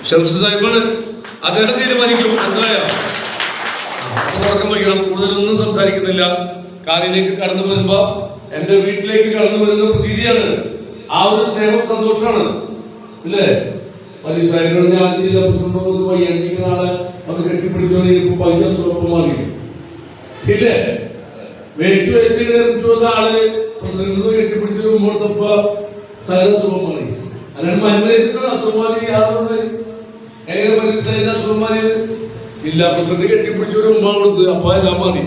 ഷംസ് സാഹിബാണ് അദ്ദേഹം തീരുമാനിക്കും. മനസ്സിലായോ? തുടക്കം വയ്ക്കണം. കൂടുതലൊന്നും സംസാരിക്കുന്നില്ല. കാലിലേക്ക് കടന്നു വരുമ്പോ എന്റെ വീട്ടിലേക്ക് കടന്നു വരുന്ന പ്രതീതിയാണ്. ആ ഒരു സ്നേഹം സന്തോഷമാണ്. ഇല്ലേ? സാഹിബിനോട് ഞാൻ ജില്ലാ പ്രസിഡന്റ് വയ്യാണ്ടിരിക്കുന്ന ആളെ അത് കെട്ടിപ്പിടിച്ചോണ്ടിരിക്കും ഭയങ്കര സുഖമാറി. ഇല്ലേ? വെച്ച് വെച്ചിട്ട് ആള് പ്രസിഡന്റ് കെട്ടിപ്പിടിച്ചു കൊടുത്തപ്പോ സകല സുഖമാറി. അല്ലാണ്ട് മരുന്നേച്ചിട്ടാണ് അസുഖമാരി യാതൊന്ന് എങ്ങനെ പരീക്ഷ അസുഖമാരിയത് ഇല്ല. പ്രസിഡന്റ് കെട്ടിപ്പിടിച്ചൊരു ഉമ്മ കൊടുത്ത് അപ്പൊ എല്ലാം മാറി.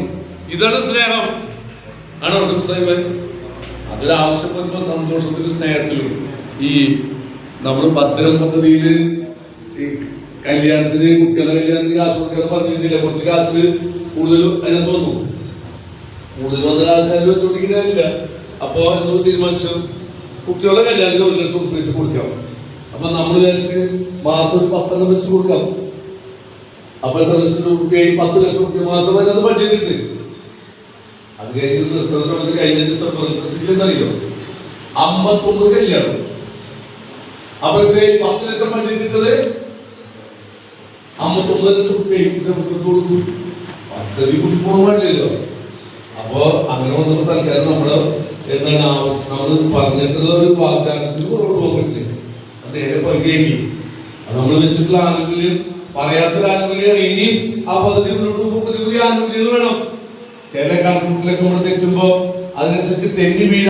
ഇതാണ് സ്നേഹം. ആണോ സാഹിബ്? അതൊരു ആവശ്യം വരുമ്പോ സന്തോഷത്തിലും സ്നേഹത്തിലും ഈ നമ്മള് ഭദ്രം പദ്ധതിയില് ഈ കല്യാണത്തിന് കുട്ടികളുടെ കല്യാണത്തിന് കാശ് കൊടുക്കാന്ന് പറഞ്ഞിരുന്നില്ല. കുറച്ച് കാശ് കൂടുതലും അതിനകത്ത് വന്നു. കൂടുതൽ വന്ന കാശ് അതിൽ വെച്ചോണ്ടിരിക്കുന്നില്ല. അപ്പൊ എന്തോ തീരുമാനിച്ചു കുട്ടികളുടെ കല്യാണത്തിന് 1 ലക്ഷം രൂപ വെച്ച് കൊടുക്കാം. അപ്പൊ നമ്മൾ വിചാരിച്ച് മാസം ഒരു 10 വെച്ച് കൊടുക്കാം. അപ്പൊ 10 ലക്ഷം രൂപ 10 ലക്ഷം രൂപ മാസം അതിനകത്ത് ബഡ്ജറ്റ് ഉണ്ട്. അത് കഴിഞ്ഞ് നിർത്തുന്ന സമയത്ത് കഴിഞ്ഞ ഡിസംബറിയോ 59 കല്യാണം. അപ്പൊ 10 ലക്ഷം ബഡ്ജറ്റ് ഇട്ടത് 59 ലക്ഷം രൂപ കൊടുക്കും. പദ്ധതി കുട്ടിപ്പോകാൻ പാടില്ലല്ലോ. അപ്പൊ അങ്ങനെ വന്നപ്പോ തൽക്കാലം നമ്മള് എന്താണ് ആവശ്യം നമ്മൾ പറഞ്ഞിട്ടുള്ള ഒരു വാഗ്ദാനത്തിന് പുറകോട്ട് പോകാൻ പറ്റില്ല. അദ്ദേഹം പകുതിയാക്കി. അത് നമ്മൾ വെച്ചിട്ടുള്ള ആനുകൂല്യം പറയാത്തൊരു ആനുകൂല്യമാണ്. ഇനി ആ പദ്ധതി മുന്നോട്ട് പോകുമ്പോൾ പുതിയ പുതിയ ആനുകൂല്യങ്ങൾ വേണം. ചില കണക്കൂട്ടിലൊക്കെ നമ്മൾ തെറ്റുമ്പോ അതിനനുസരിച്ച് തെന്നി വീഴ